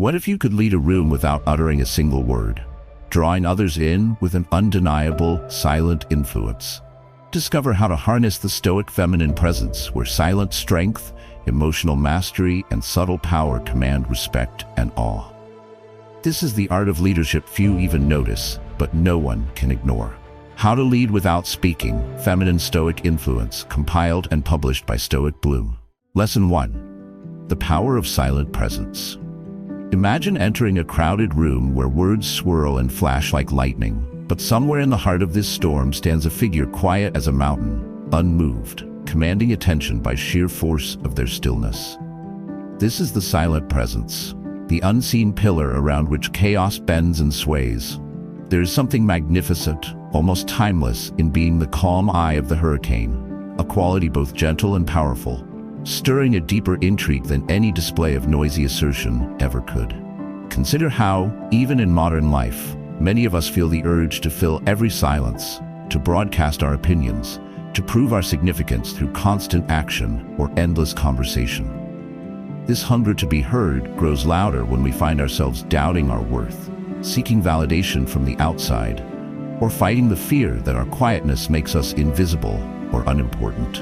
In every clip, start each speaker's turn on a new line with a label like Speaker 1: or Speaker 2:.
Speaker 1: What if you could lead a room without uttering a single word, drawing others in with an undeniable, silent influence? Discover how to harness the Stoic feminine presence, where silent strength, emotional mastery, and subtle power command respect and awe. This is the art of leadership few even notice, but no one can ignore. How to Lead Without Speaking, Feminine Stoic Influence, compiled and published by Stoic Bloom. Lesson 1. The Power of Silent Presence. Imagine entering a crowded room where words swirl and flash like lightning, but somewhere in the heart of this storm stands a figure quiet as a mountain, unmoved, commanding attention by sheer force of their stillness. This is the silent presence, the unseen pillar around which chaos bends and sways. There is something magnificent, almost timeless, in being the calm eye of the hurricane, a quality both gentle and powerful, stirring a deeper intrigue than any display of noisy assertion ever could. Consider how, even in modern life, many of us feel the urge to fill every silence, to broadcast our opinions, to prove our significance through constant action or endless conversation. This hunger to be heard grows louder when we find ourselves doubting our worth, seeking validation from the outside, or fighting the fear that our quietness makes us invisible or unimportant.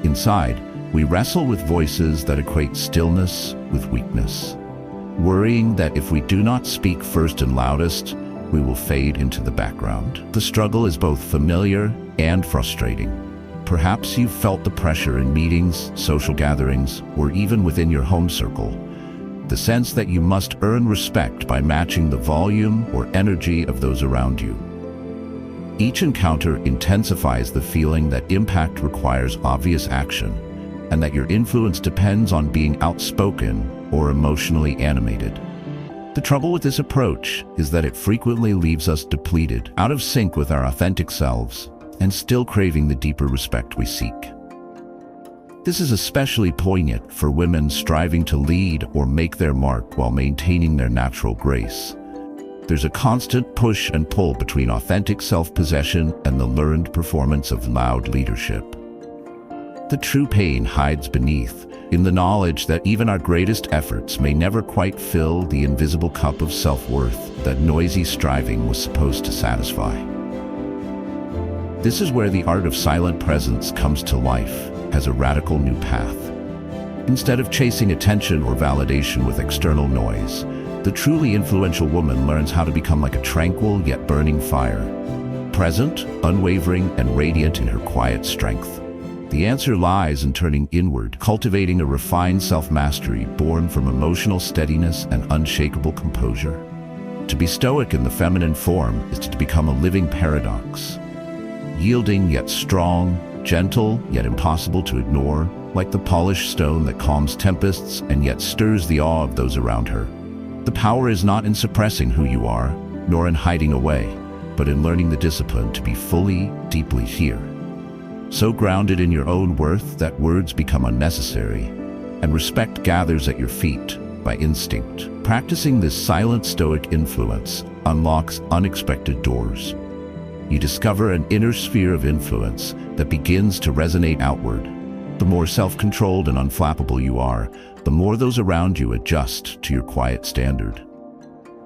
Speaker 1: Inside, we wrestle with voices that equate stillness with weakness, worrying that if we do not speak first and loudest, we will fade into the background. The struggle is both familiar and frustrating. Perhaps you've felt the pressure in meetings, social gatherings, or even within your home circle. The sense that you must earn respect by matching the volume or energy of those around you. Each encounter intensifies the feeling that impact requires obvious action, and that your influence depends on being outspoken or emotionally animated. The trouble with this approach is that it frequently leaves us depleted, out of sync with our authentic selves, and still craving the deeper respect we seek. This is especially poignant for women striving to lead or make their mark while maintaining their natural grace. There's a constant push and pull between authentic self-possession and the learned performance of loud leadership. The true pain hides beneath, in the knowledge that even our greatest efforts may never quite fill the invisible cup of self-worth that noisy striving was supposed to satisfy. This is where the art of silent presence comes to life as a radical new path. Instead of chasing attention or validation with external noise, the truly influential woman learns how to become like a tranquil yet burning fire, present, unwavering, and radiant in her quiet strength. The answer lies in turning inward, cultivating a refined self-mastery born from emotional steadiness and unshakable composure. To be stoic in the feminine form is to become a living paradox, yielding yet strong, gentle yet impossible to ignore, like the polished stone that calms tempests and yet stirs the awe of those around her. The power is not in suppressing who you are, nor in hiding away, but in learning the discipline to be fully, deeply here. So grounded in your own worth that words become unnecessary, and respect gathers at your feet by instinct. Practicing this silent stoic influence unlocks unexpected doors. You discover an inner sphere of influence that begins to resonate outward. The more self-controlled and unflappable you are, the more those around you adjust to your quiet standard.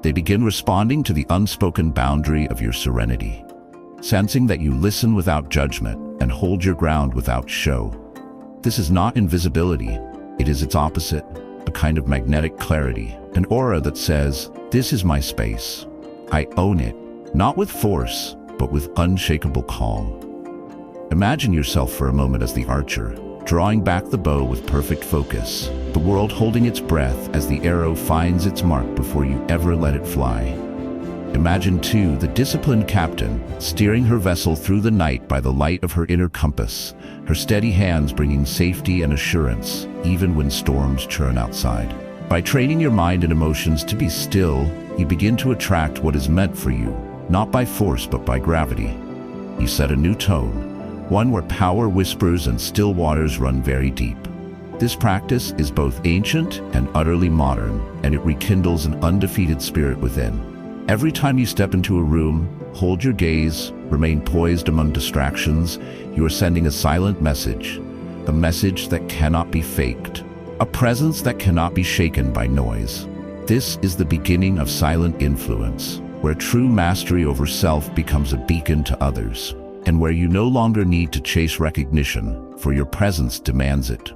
Speaker 1: They begin responding to the unspoken boundary of your serenity, sensing that you listen without judgment and hold your ground without show. This is not invisibility, it is its opposite, a kind of magnetic clarity, an aura that says, "This is my space. I own it," not with force, but with unshakable calm. Imagine yourself for a moment as the archer, drawing back the bow with perfect focus, the world holding its breath as the arrow finds its mark before you ever let it fly. Imagine, too, the disciplined captain, steering her vessel through the night by the light of her inner compass, her steady hands bringing safety and assurance, even when storms churn outside. By training your mind and emotions to be still, you begin to attract what is meant for you, not by force but by gravity. You set a new tone, one where power whispers and still waters run very deep. This practice is both ancient and utterly modern, and it rekindles an undefeated spirit within. Every time you step into a room, hold your gaze, remain poised among distractions, you are sending a silent message, a message that cannot be faked, a presence that cannot be shaken by noise. This is the beginning of silent influence, where true mastery over self becomes a beacon to others, and where you no longer need to chase recognition, for your presence demands it.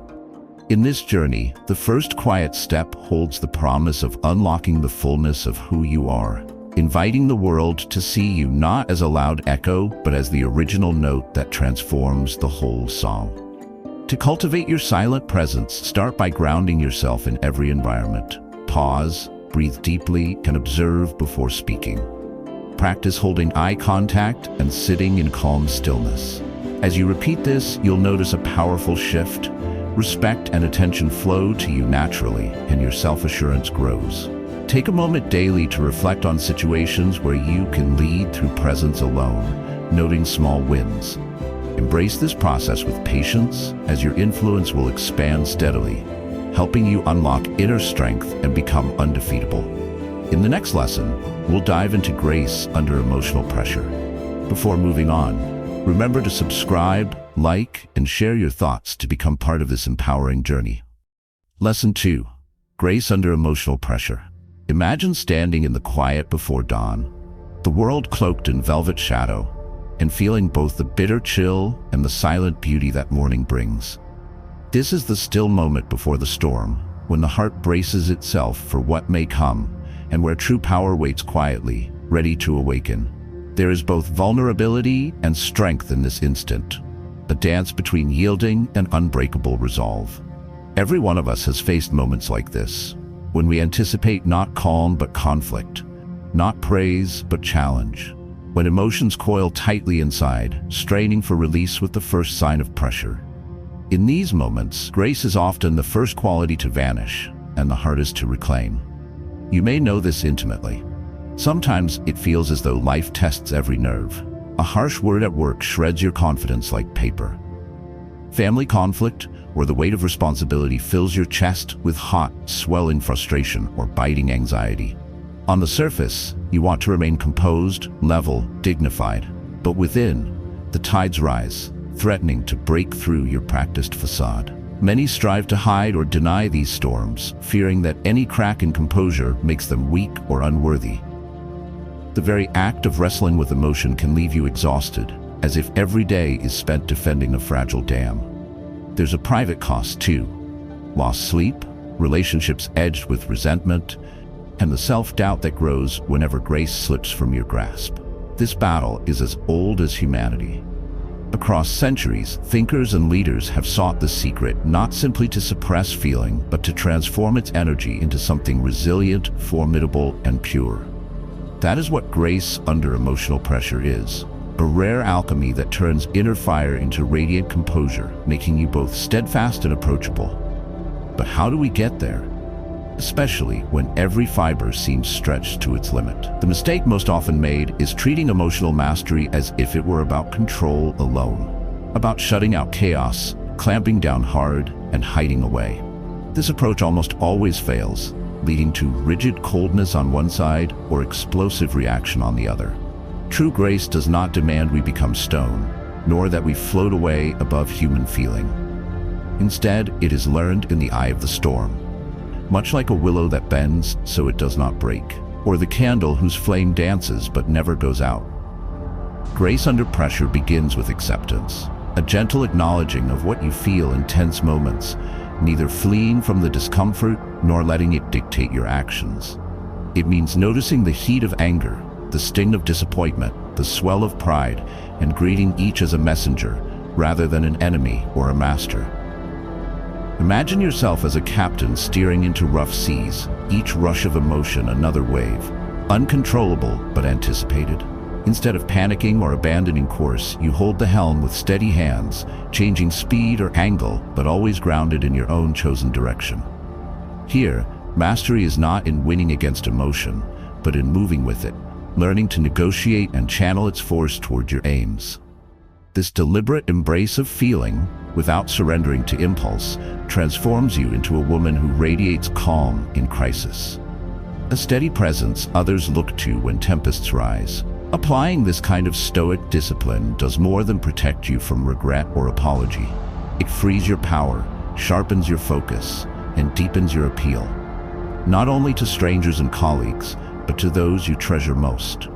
Speaker 1: In this journey, the first quiet step holds the promise of unlocking the fullness of who you are, inviting the world to see you not as a loud echo, but as the original note that transforms the whole song. To cultivate your silent presence, start by grounding yourself in every environment. Pause, breathe deeply, and observe before speaking. Practice holding eye contact and sitting in calm stillness. As you repeat this, you'll notice a powerful shift. Respect and attention flow to you naturally, and your self-assurance grows. Take a moment daily to reflect on situations where you can lead through presence alone, noting small wins. Embrace this process with patience, as your influence will expand steadily, helping you unlock inner strength and become undefeatable. In the next lesson, we'll dive into grace under emotional pressure. Before moving on, remember to subscribe, like, and share your thoughts to become part of this empowering journey. Lesson 2. Grace under emotional pressure. Imagine standing in the quiet before dawn, the world cloaked in velvet shadow, and feeling both the bitter chill and the silent beauty that morning brings. This is the still moment before the storm, when the heart braces itself for what may come, and where true power waits quietly, ready to awaken. There is both vulnerability and strength in this instant, a dance between yielding and unbreakable resolve. Every one of us has faced moments like this, when we anticipate not calm but conflict, not praise but challenge, when emotions coil tightly inside, straining for release with the first sign of pressure. In these moments, grace is often the first quality to vanish and the hardest to reclaim. You may know this intimately. Sometimes it feels as though life tests every nerve. A harsh word at work shreds your confidence like paper. Family conflict, where the weight of responsibility fills your chest with hot, swelling frustration or biting anxiety. On the surface, you want to remain composed, level, dignified, but within, the tides rise, threatening to break through your practiced facade. Many strive to hide or deny these storms, fearing that any crack in composure makes them weak or unworthy. The very act of wrestling with emotion can leave you exhausted, as if every day is spent defending a fragile dam. There's a private cost too. Lost sleep, relationships edged with resentment, and the self-doubt that grows whenever grace slips from your grasp. This battle is as old as humanity. Across centuries, thinkers and leaders have sought the secret not simply to suppress feeling, but to transform its energy into something resilient, formidable, and pure. That is what grace under emotional pressure is, a rare alchemy that turns inner fire into radiant composure, making you both steadfast and approachable. But how do we get there? Especially when every fiber seems stretched to its limit. The mistake most often made is treating emotional mastery as if it were about control alone, about shutting out chaos, clamping down hard, and hiding away. This approach almost always fails, leading to rigid coldness on one side or explosive reaction on the other. True grace does not demand we become stone, nor that we float away above human feeling. Instead, it is learned in the eye of the storm. Much like a willow that bends so it does not break, or the candle whose flame dances but never goes out. Grace under pressure begins with acceptance, a gentle acknowledging of what you feel in tense moments, neither fleeing from the discomfort nor letting it dictate your actions. It means noticing the heat of anger, the sting of disappointment, the swell of pride, and greeting each as a messenger rather than an enemy or a master. Imagine yourself as a captain steering into rough seas, each rush of emotion another wave, uncontrollable but anticipated. Instead of panicking or abandoning course, you hold the helm with steady hands, changing speed or angle, but always grounded in your own chosen direction. Here, mastery is not in winning against emotion, but in moving with it, learning to negotiate and channel its force toward your aims. This deliberate embrace of feeling, without surrendering to impulse, transforms you into a woman who radiates calm in crisis. A steady presence others look to when tempests rise. Applying this kind of stoic discipline does more than protect you from regret or apology. It frees your power, sharpens your focus, and deepens your appeal. not only to strangers and colleagues, but to those you treasure most.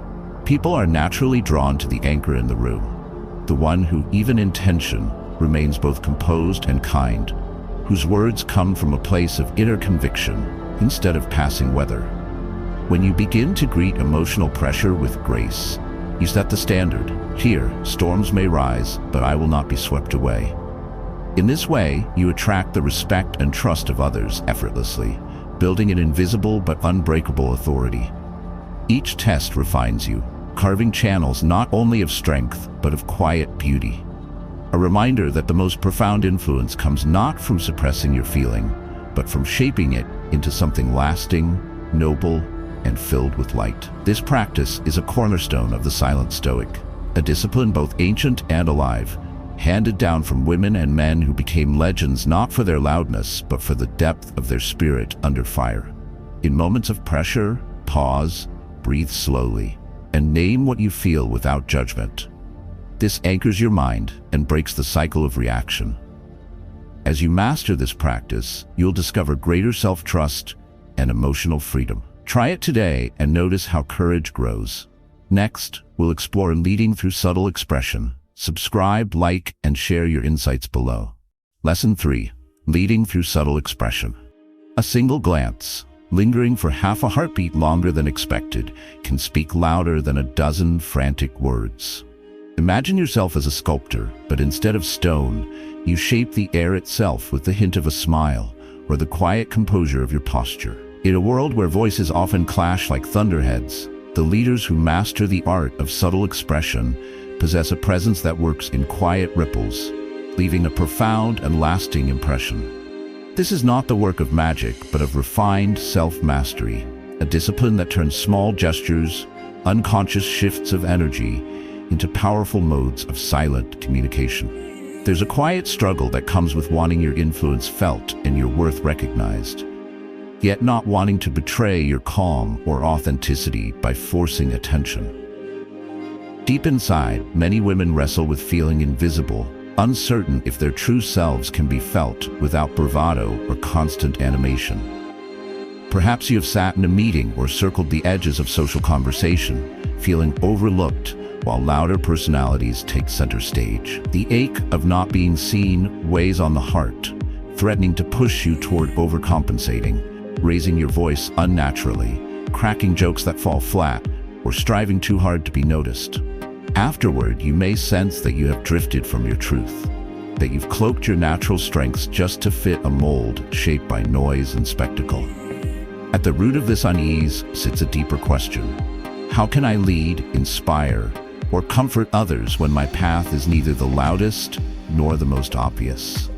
Speaker 1: People are naturally drawn to the anchor in the room, the one who, even in tension, remains both composed and kind, whose words come from a place of inner conviction instead of passing weather. When you begin to greet emotional pressure with grace, you set the standard. Here, storms may rise, but I will not be swept away. In this way, you attract the respect and trust of others effortlessly, building an invisible but unbreakable authority. Each test refines you, carving channels not only of strength, but of quiet beauty. A reminder that the most profound influence comes not from suppressing your feeling, but from shaping it into something lasting, noble, and filled with light. This practice is a cornerstone of the silent Stoic, a discipline both ancient and alive, handed down from women and men who became legends not for their loudness, but for the depth of their spirit under fire. In moments of pressure, pause, breathe slowly, and name what you feel without judgment. This anchors your mind and breaks the cycle of reaction. As you master this practice, you'll discover greater self-trust and emotional freedom. Try it today and notice how courage grows. Next, we'll explore leading through subtle expression. Subscribe, like, and share your insights below. Lesson 3. Leading through subtle expression. A single glance, lingering for half a heartbeat longer than expected, can speak louder than a dozen frantic words. Imagine yourself as a sculptor, but instead of stone, you shape the air itself with the hint of a smile or the quiet composure of your posture. In a world where voices often clash like thunderheads, the leaders who master the art of subtle expression possess a presence that works in quiet ripples, leaving a profound and lasting impression. This is not the work of magic, but of refined self-mastery, a discipline that turns small gestures, unconscious shifts of energy, into powerful modes of silent communication. There's a quiet struggle that comes with wanting your influence felt and your worth recognized, yet not wanting to betray your calm or authenticity by forcing attention. Deep inside, many women wrestle with feeling invisible, uncertain if their true selves can be felt without bravado or constant animation. Perhaps you have sat in a meeting or circled the edges of social conversation, feeling overlooked while louder personalities take center stage. The ache of not being seen weighs on the heart, threatening to push you toward overcompensating, raising your voice unnaturally, cracking jokes that fall flat, or striving too hard to be noticed. Afterward, you may sense that you have drifted from your truth, that you've cloaked your natural strengths just to fit a mold shaped by noise and spectacle. At the root of this unease sits a deeper question. How can I lead, inspire, or comfort others when my path is neither the loudest nor the most obvious?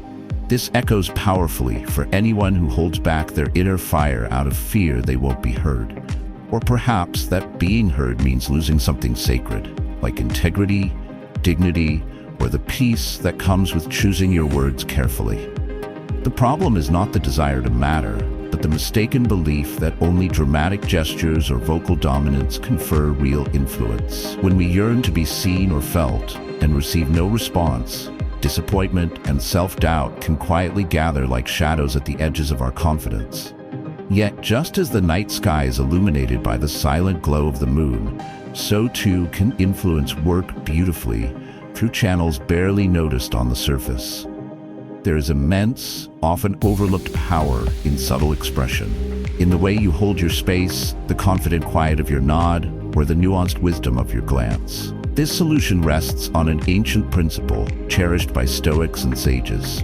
Speaker 1: This echoes powerfully for anyone who holds back their inner fire out of fear they won't be heard. Or perhaps that being heard means losing something sacred, like integrity, dignity, or the peace that comes with choosing your words carefully. The problem is not the desire to matter, but the mistaken belief that only dramatic gestures or vocal dominance confer real influence. When we yearn to be seen or felt and receive no response, disappointment and self-doubt can quietly gather like shadows at the edges of our confidence. Yet, just as the night sky is illuminated by the silent glow of the moon, so too can influence work beautifully through channels barely noticed on the surface. There is immense, often overlooked power in subtle expression, in the way you hold your space, the confident quiet of your nod, or the nuanced wisdom of your glance. This solution rests on an ancient principle cherished by Stoics and sages.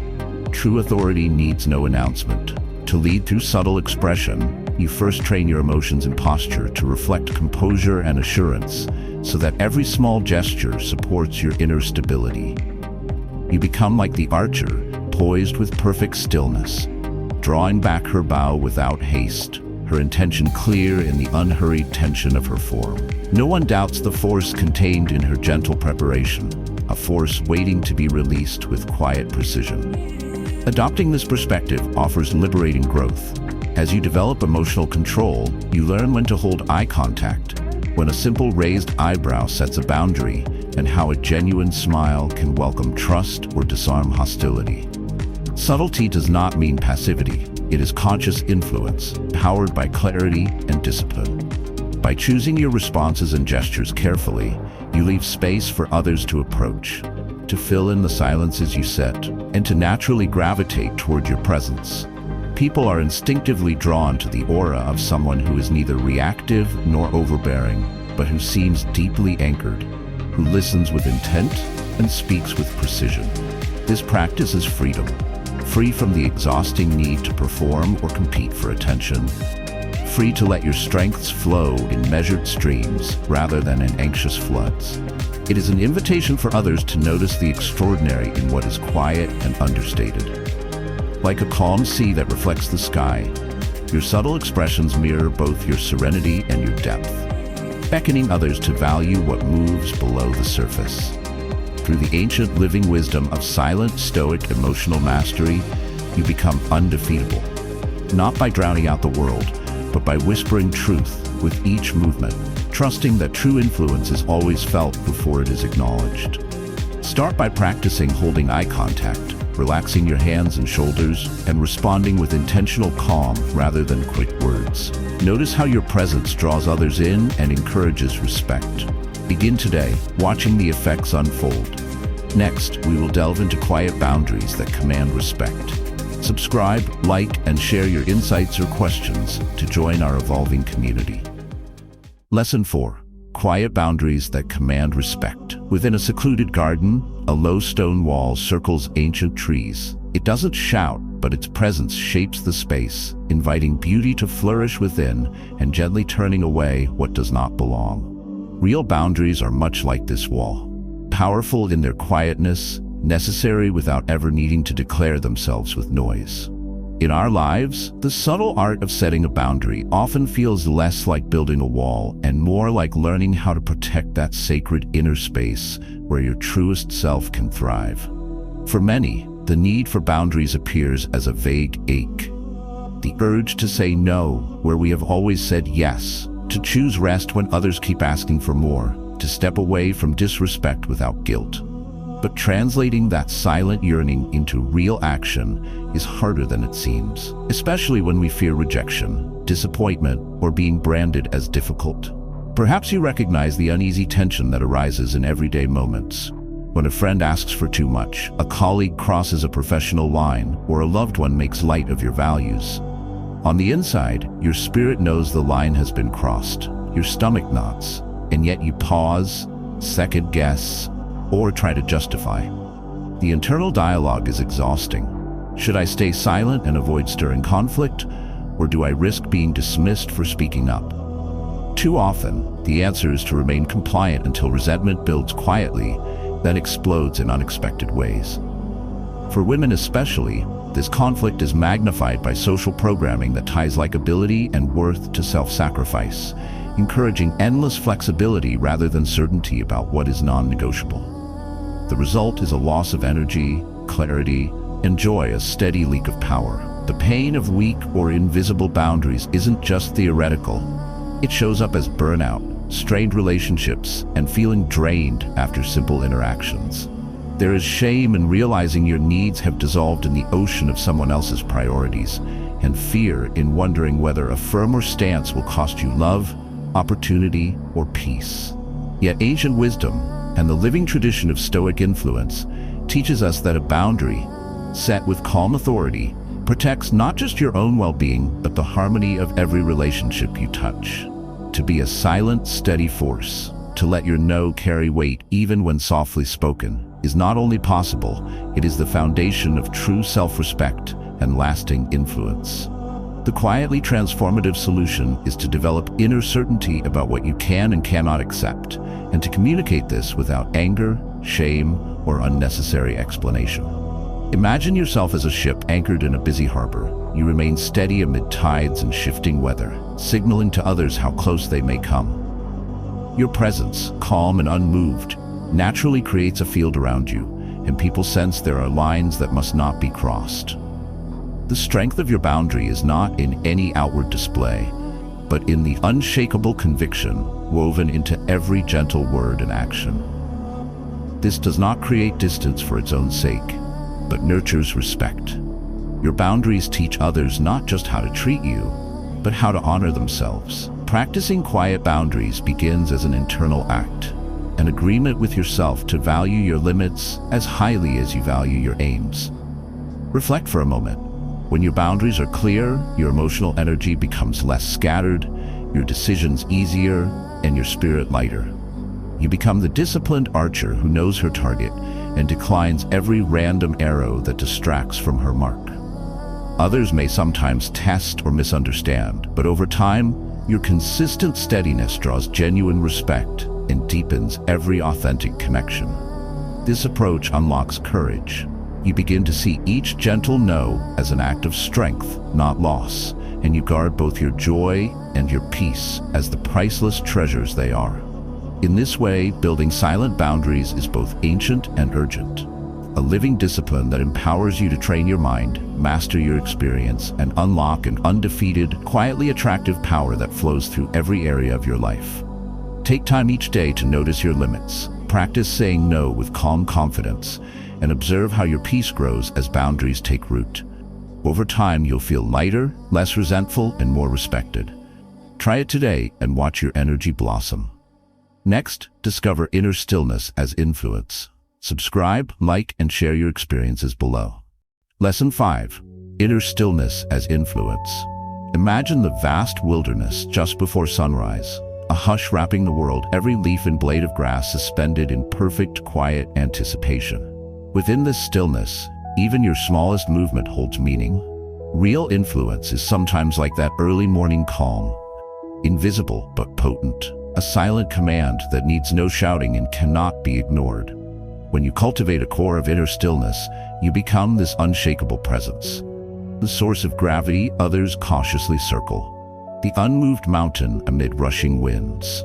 Speaker 1: True authority needs no announcement. To lead through subtle expression, you first train your emotions and posture to reflect composure and assurance, so that every small gesture supports your inner stability. You become like the archer, poised with perfect stillness, drawing back her bow without haste, her intention clear in the unhurried tension of her form. No one doubts the force contained in her gentle preparation, a force waiting to be released with quiet precision. Adopting this perspective offers liberating growth. As you develop emotional control, you learn when to hold eye contact, when a simple raised eyebrow sets a boundary, and how a genuine smile can welcome trust or disarm hostility. Subtlety does not mean passivity. It is conscious influence, powered by clarity and discipline. By choosing your responses and gestures carefully, you leave space for others to approach, to fill in the silences you set, and to naturally gravitate toward your presence. People are instinctively drawn to the aura of someone who is neither reactive nor overbearing, but who seems deeply anchored, who listens with intent and speaks with precision. This practice is freedom, free from the exhausting need to perform or compete for attention, free to let your strengths flow in measured streams rather than in anxious floods. It is an invitation for others to notice the extraordinary in what is quiet and understated. Like a calm sea that reflects the sky, your subtle expressions mirror both your serenity and your depth, beckoning others to value what moves below the surface. Through the ancient living wisdom of silent, stoic emotional mastery, you become undefeatable, not by drowning out the world, but by whispering truth with each movement, trusting that true influence is always felt before it is acknowledged. Start by practicing holding eye contact, relaxing your hands and shoulders, and responding with intentional calm rather than quick words. Notice how your presence draws others in and encourages respect. Begin today, watching the effects unfold. Next, we will delve into quiet boundaries that command respect. Subscribe, like, and share your insights or questions to join our evolving community. Lesson 4. Quiet boundaries that command respect. Within a secluded garden, a low stone wall circles ancient trees. It doesn't shout, but its presence shapes the space, inviting beauty to flourish within and gently turning away what does not belong. Real boundaries are much like this wall, powerful in their quietness, necessary without ever needing to declare themselves with noise. In our lives, the subtle art of setting a boundary often feels less like building a wall and more like learning how to protect that sacred inner space where your truest self can thrive. For many, the need for boundaries appears as a vague ache. The urge to say no where we have always said yes, to choose rest when others keep asking for more, to step away from disrespect without guilt. But translating that silent yearning into real action is harder than it seems, especially when we fear rejection, disappointment, or being branded as difficult. Perhaps you recognize the uneasy tension that arises in everyday moments. When a friend asks for too much, a colleague crosses a professional line, or a loved one makes light of your values. On the inside, your spirit knows the line has been crossed. Your stomach knots, and yet you pause, second guess, or try to justify. The internal dialogue is exhausting. Should I stay silent and avoid stirring conflict, or do I risk being dismissed for speaking up? Too often, the answer is to remain compliant until resentment builds quietly, then explodes in unexpected ways. For women especially, this conflict is magnified by social programming that ties likability and worth to self-sacrifice, encouraging endless flexibility rather than certainty about what is non-negotiable. The result is a loss of energy, clarity, and joy, a steady leak of power. The pain of weak or invisible boundaries isn't just theoretical. It shows up as burnout, strained relationships, and feeling drained after simple interactions. There is shame in realizing your needs have dissolved in the ocean of someone else's priorities, and fear in wondering whether a firmer stance will cost you love, opportunity, or peace. Yet ancient wisdom, and the living tradition of Stoic influence, teaches us that a boundary, set with calm authority, protects not just your own well-being, but the harmony of every relationship you touch. To be a silent, steady force, to let your no carry weight even when softly spoken, is not only possible, it is the foundation of true self-respect and lasting influence. The quietly transformative solution is to develop inner certainty about what you can and cannot accept, and to communicate this without anger, shame, or unnecessary explanation. Imagine yourself as a ship anchored in a busy harbor. You remain steady amid tides and shifting weather, signaling to others how close they may come. Your presence, calm and unmoved, naturally creates a field around you, and people sense there are lines that must not be crossed. The strength of your boundary is not in any outward display, but in the unshakable conviction woven into every gentle word and action. This does not create distance for its own sake, but nurtures respect. Your boundaries teach others not just how to treat you, but how to honor themselves. Practicing quiet boundaries begins as an internal act, an agreement with yourself to value your limits as highly as you value your aims. Reflect for a moment. When your boundaries are clear, your emotional energy becomes less scattered, your decisions easier, and your spirit lighter. You become the disciplined archer who knows her target and declines every random arrow that distracts from her mark. Others may sometimes test or misunderstand, but over time, your consistent steadiness draws genuine respect and deepens every authentic connection. This approach unlocks courage. You begin to see each gentle no as an act of strength, not loss, and you guard both your joy and your peace as the priceless treasures they are. In this way, building silent boundaries is both ancient and urgent, a living discipline that empowers you to train your mind, master your experience, and unlock an undefeated, quietly attractive power that flows through every area of your life. Take time each day to notice your limits, practice saying no with calm confidence, and observe how your peace grows as boundaries take root. Over time, you'll feel lighter, less resentful, and more respected. Try it today and watch your energy blossom. Next, discover inner stillness as influence. Subscribe, like, and share your experiences below. Lesson 5. Inner stillness as influence. Imagine the vast wilderness just before sunrise, a hush wrapping the world, every leaf and blade of grass suspended in perfect, quiet anticipation. Within this stillness, even your smallest movement holds meaning. Real influence is sometimes like that early morning calm, invisible but potent, a silent command that needs no shouting and cannot be ignored. When you cultivate a core of inner stillness, you become this unshakable presence, the source of gravity others cautiously circle, the unmoved mountain amid rushing winds.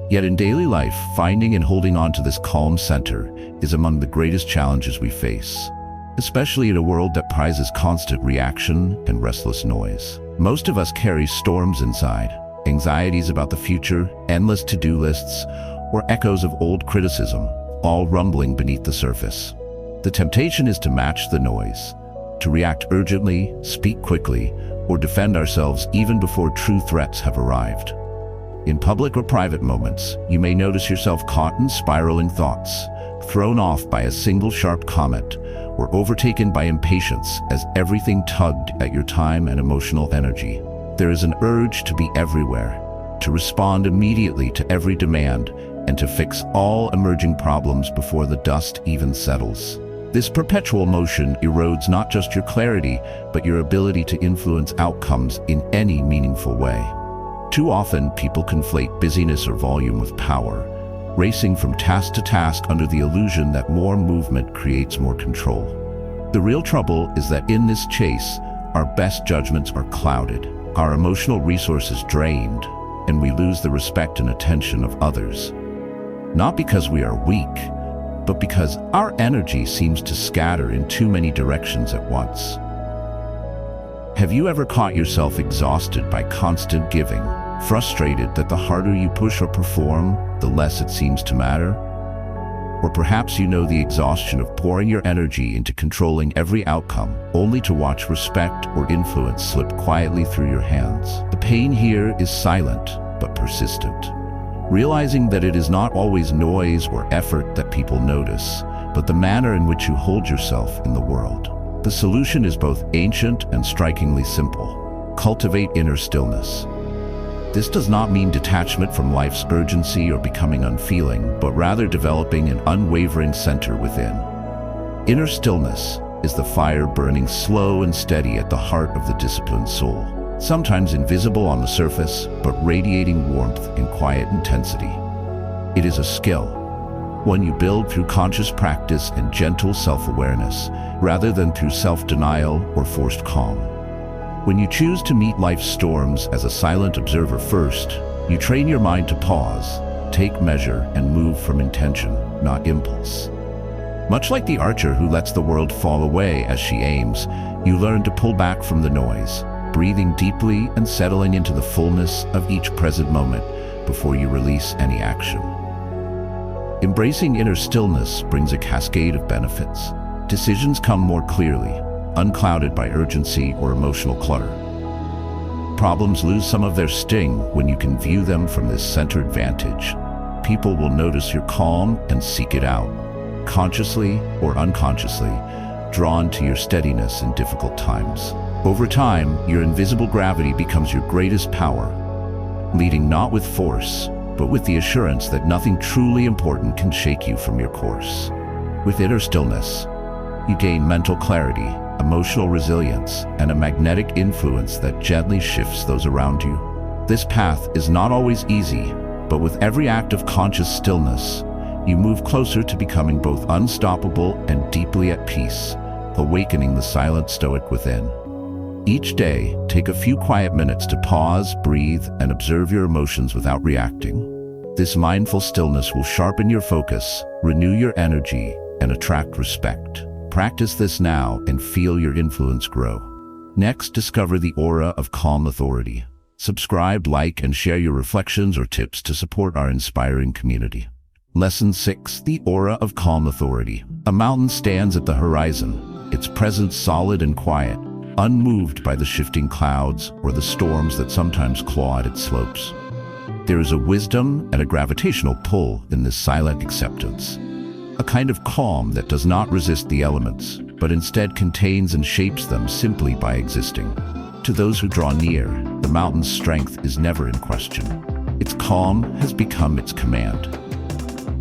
Speaker 1: Yet in daily life, finding and holding on to this calm center is among the greatest challenges we face, especially in a world that prizes constant reaction and restless noise. Most of us carry storms inside, anxieties about the future, endless to-do lists, or echoes of old criticism, all rumbling beneath the surface. The temptation is to match the noise, to react urgently, speak quickly, or defend ourselves even before true threats have arrived. In public or private moments, you may notice yourself caught in spiraling thoughts, thrown off by a single sharp comment, or overtaken by impatience as everything tugged at your time and emotional energy. There is an urge to be everywhere, to respond immediately to every demand, and to fix all emerging problems before the dust even settles. This perpetual motion erodes not just your clarity, but your ability to influence outcomes in any meaningful way. Too often, people conflate busyness or volume with power, racing from task to task under the illusion that more movement creates more control. The real trouble is that in this chase, our best judgments are clouded, our emotional resources drained, and we lose the respect and attention of others. Not because we are weak, but because our energy seems to scatter in too many directions at once. Have you ever caught yourself exhausted by constant giving, frustrated that the harder you push or perform, the less it seems to matter? Or perhaps you know the exhaustion of pouring your energy into controlling every outcome, only to watch respect or influence slip quietly through your hands. The pain here is silent, but persistent. Realizing that it is not always noise or effort that people notice, but the manner in which you hold yourself in the world. The solution is both ancient and strikingly simple. Cultivate inner stillness. This does not mean detachment from life's urgency or becoming unfeeling, but rather developing an unwavering center within. Inner stillness is the fire burning slow and steady at the heart of the disciplined soul, sometimes invisible on the surface, but radiating warmth and quiet intensity. It is a skill, one you build through conscious practice and gentle self-awareness, rather than through self-denial or forced calm. When you choose to meet life's storms as a silent observer first, you train your mind to pause, take measure, and move from intention, not impulse. Much like the archer who lets the world fall away as she aims, you learn to pull back from the noise, breathing deeply and settling into the fullness of each present moment before you release any action. Embracing inner stillness brings a cascade of benefits. Decisions come more clearly. unclouded by urgency or emotional clutter. Problems lose some of their sting when you can view them from this centered vantage. People will notice your calm and seek it out, consciously or unconsciously, drawn to your steadiness in difficult times. Over time, your invisible gravity becomes your greatest power, leading not with force, but with the assurance that nothing truly important can shake you from your course. With inner stillness, you gain mental clarity, emotional resilience, and a magnetic influence that gently shifts those around you. This path is not always easy, but with every act of conscious stillness, you move closer to becoming both unstoppable and deeply at peace, awakening the silent Stoic within. Each day, take a few quiet minutes to pause, breathe, and observe your emotions without reacting. This mindful stillness will sharpen your focus, renew your energy, and attract respect. Practice this now and feel your influence grow. Next, discover the aura of calm authority. Subscribe, like, and share your reflections or tips to support our inspiring community. Lesson 6. The aura of calm authority. A mountain stands at the horizon, its presence solid and quiet, unmoved by the shifting clouds or the storms that sometimes claw at its slopes. There is a wisdom and a gravitational pull in this silent acceptance, a kind of calm that does not resist the elements, but instead contains and shapes them simply by existing. To those who draw near, the mountain's strength is never in question. Its calm has become its command.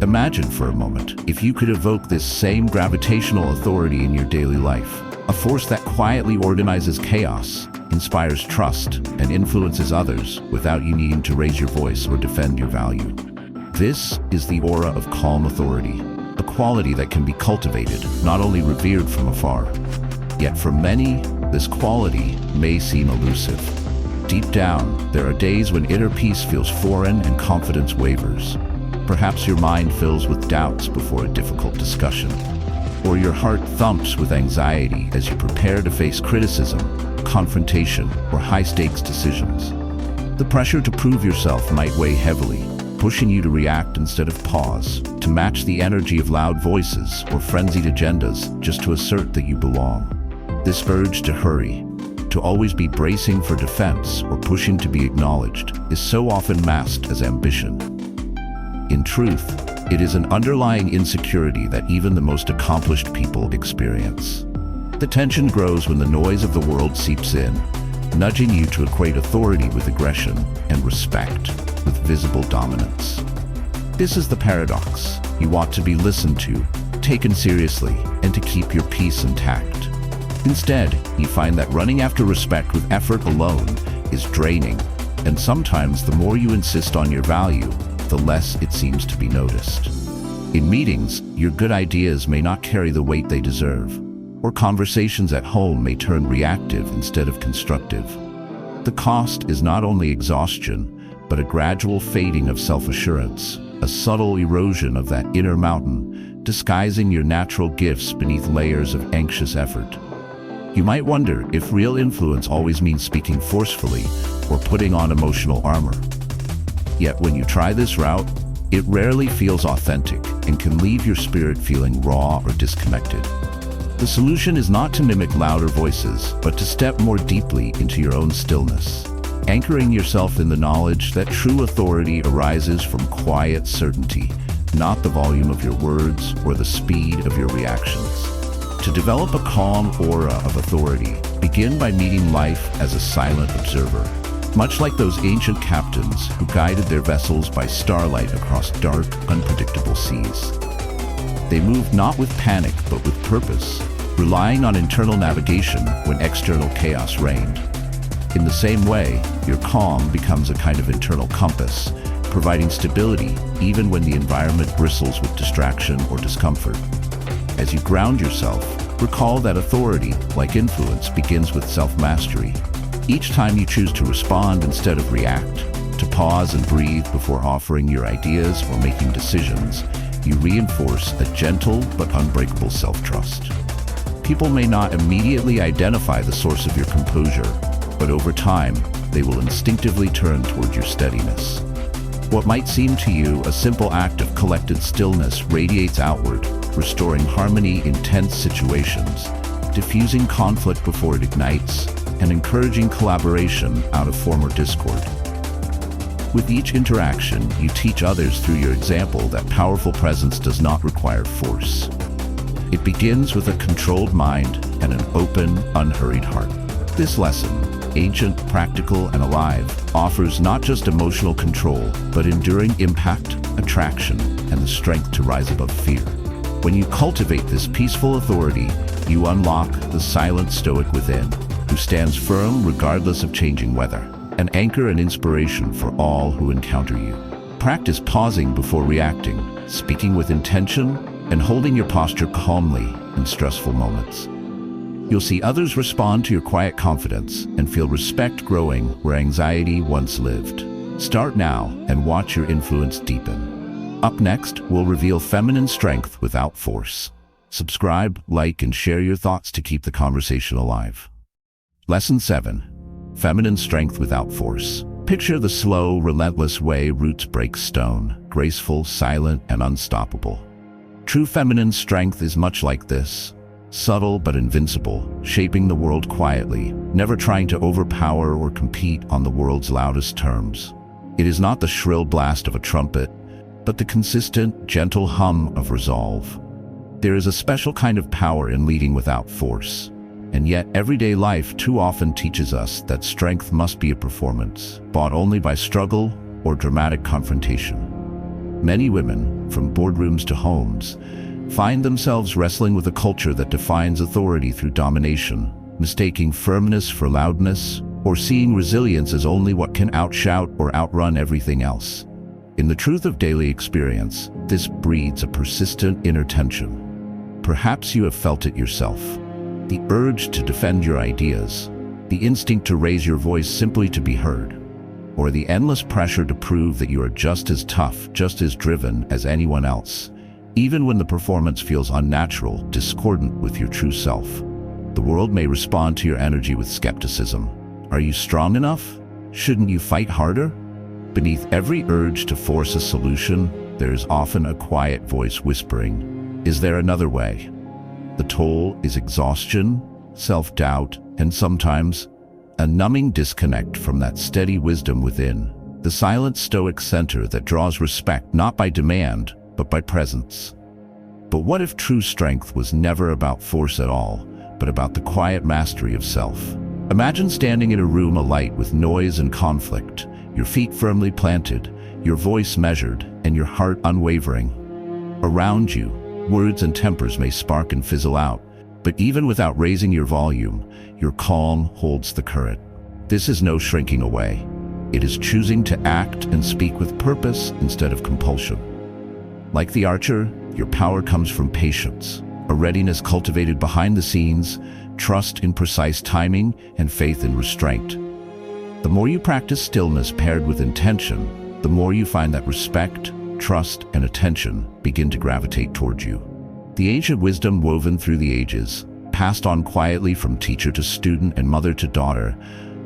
Speaker 1: Imagine for a moment if you could evoke this same gravitational authority in your daily life. A force that quietly organizes chaos, inspires trust, and influences others without you needing to raise your voice or defend your value. This is the aura of calm authority, a quality that can be cultivated, not only revered from afar. Yet for many, this quality may seem elusive. Deep down, there are days when inner peace feels foreign and confidence wavers. Perhaps your mind fills with doubts before a difficult discussion, or your heart thumps with anxiety as you prepare to face criticism, confrontation, or high-stakes decisions. The pressure to prove yourself might weigh heavily, pushing you to react instead of pause, to match the energy of loud voices or frenzied agendas just to assert that you belong. This urge to hurry, to always be bracing for defense or pushing to be acknowledged, is so often masked as ambition. In truth, it is an underlying insecurity that even the most accomplished people experience. The tension grows when the noise of the world seeps in, nudging you to equate authority with aggression and respect with visible dominance. This is the paradox. You want to be listened to, taken seriously, and to keep your peace intact. Instead, you find that running after respect with effort alone is draining, and sometimes the more you insist on your value, the less it seems to be noticed. In meetings, your good ideas may not carry the weight they deserve, or conversations at home may turn reactive instead of constructive. The cost is not only exhaustion, but a gradual fading of self-assurance, a subtle erosion of that inner mountain, disguising your natural gifts beneath layers of anxious effort. You might wonder if real influence always means speaking forcefully or putting on emotional armor. Yet when you try this route, it rarely feels authentic and can leave your spirit feeling raw or disconnected. The solution is not to mimic louder voices, but to step more deeply into your own stillness, anchoring yourself in the knowledge that true authority arises from quiet certainty, not the volume of your words or the speed of your reactions. To develop a calm aura of authority, begin by meeting life as a silent observer. Much like those ancient captains who guided their vessels by starlight across dark, unpredictable seas. They moved not with panic, but with purpose, relying on internal navigation when external chaos reigned. In the same way, your calm becomes a kind of internal compass, providing stability even when the environment bristles with distraction or discomfort. As you ground yourself, recall that authority, like influence, begins with self-mastery. Each time you choose to respond instead of react, to pause and breathe before offering your ideas or making decisions, you reinforce a gentle but unbreakable self-trust. People may not immediately identify the source of your composure, but over time, they will instinctively turn toward your steadiness. What might seem to you a simple act of collected stillness radiates outward, restoring harmony in tense situations, diffusing conflict before it ignites, and encouraging collaboration out of former discord. With each interaction, you teach others through your example that powerful presence does not require force. It begins with a controlled mind and an open, unhurried heart. This lesson, ancient, practical, and alive, offers not just emotional control, but enduring impact, attraction, and the strength to rise above fear. When you cultivate this peaceful authority, you unlock the silent Stoic within, who stands firm regardless of changing weather, an anchor and inspiration for all who encounter you. Practice pausing before reacting, speaking with intention, and holding your posture calmly in stressful moments. You'll see others respond to your quiet confidence and feel respect growing where anxiety once lived. Start now and watch your influence deepen. Up next, we'll reveal feminine strength without force. Subscribe, like, and share your thoughts to keep the conversation alive. Lesson 7. Feminine strength without force. Picture the slow, relentless way roots break stone, graceful, silent, and unstoppable. True feminine strength is much like this. Subtle but invincible, shaping the world quietly, never trying to overpower or compete on the world's loudest terms. It is not the shrill blast of a trumpet, but the consistent, gentle hum of resolve. There is a special kind of power in leading without force, and yet everyday life too often teaches us that strength must be a performance, bought only by struggle or dramatic confrontation. Many women, from boardrooms to homes, find themselves wrestling with a culture that defines authority through domination, mistaking firmness for loudness, or seeing resilience as only what can outshout or outrun everything else. In the truth of daily experience, this breeds a persistent inner tension. Perhaps you have felt it yourself. The urge to defend your ideas, the instinct to raise your voice simply to be heard, or the endless pressure to prove that you are just as tough, just as driven as anyone else, even when the performance feels unnatural, discordant with your true self. The world may respond to your energy with skepticism. Are you strong enough? Shouldn't you fight harder? Beneath every urge to force a solution, there is often a quiet voice whispering, "Is there another way?" The toll is exhaustion, self-doubt, and sometimes a numbing disconnect from that steady wisdom within, the silent Stoic center that draws respect not by demand, but by presence. But what if true strength was never about force at all, but about the quiet mastery of self? Imagine standing in a room alight with noise and conflict, your feet firmly planted, your voice measured, and your heart unwavering. Around you, words and tempers may spark and fizzle out, but even without raising your volume, your calm holds the current. This is no shrinking away. It is choosing to act and speak with purpose instead of compulsion. Like the archer, your power comes from patience, a readiness cultivated behind the scenes, trust in precise timing, and faith in restraint. The more you practice stillness paired with intention, the more you find that respect, trust, and attention begin to gravitate towards you. The ancient wisdom woven through the ages, passed on quietly from teacher to student and mother to daughter,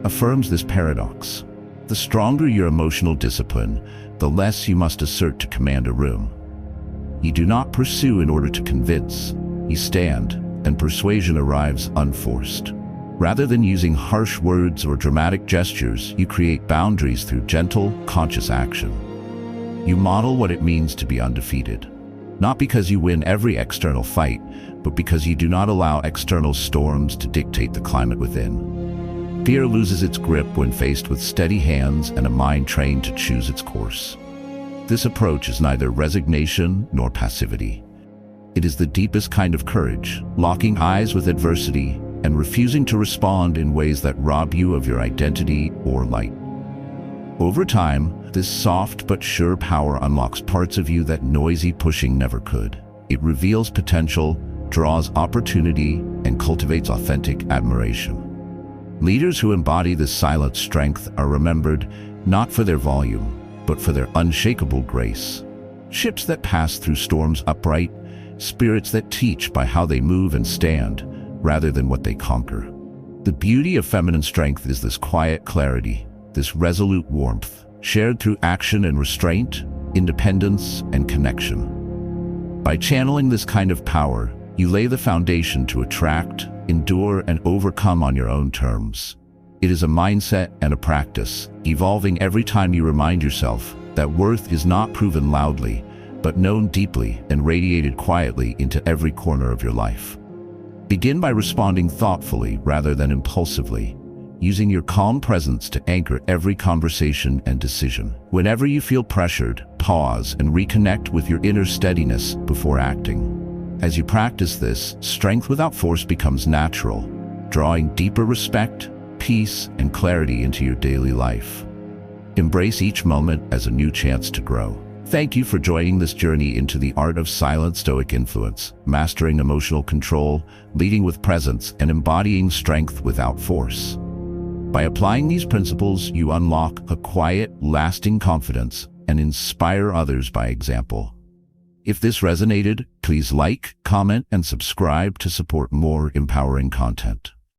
Speaker 1: affirms this paradox. The stronger your emotional discipline, the less you must assert to command a room. You do not pursue in order to convince. You stand, and persuasion arrives unforced. Rather than using harsh words or dramatic gestures, you create boundaries through gentle, conscious action. You model what it means to be undefeated. Not because you win every external fight, but because you do not allow external storms to dictate the climate within. Fear loses its grip when faced with steady hands and a mind trained to choose its course. This approach is neither resignation nor passivity. It is the deepest kind of courage, locking eyes with adversity and refusing to respond in ways that rob you of your identity or light. Over time, this soft but sure power unlocks parts of you that noisy pushing never could. It reveals potential, draws opportunity, and cultivates authentic admiration. Leaders who embody this silent strength are remembered not for their volume, but for their unshakable grace. Ships that pass through storms upright, spirits that teach by how they move and stand, rather than what they conquer. The beauty of feminine strength is this quiet clarity, this resolute warmth, shared through action and restraint, independence and connection. By channeling this kind of power, you lay the foundation to attract, endure, and overcome on your own terms. It is a mindset and a practice, evolving every time you remind yourself that worth is not proven loudly, but known deeply and radiated quietly into every corner of your life. Begin by responding thoughtfully rather than impulsively, using your calm presence to anchor every conversation and decision. Whenever you feel pressured, pause and reconnect with your inner steadiness before acting. As you practice this, strength without force becomes natural, drawing deeper respect, peace, and clarity into your daily life. Embrace each moment as a new chance to grow. Thank you for joining this journey into the art of silent Stoic influence, mastering emotional control, leading with presence, and embodying strength without force. By applying these principles, you unlock a quiet, lasting confidence and inspire others by example. If this resonated, please like, comment, and subscribe to support more empowering content.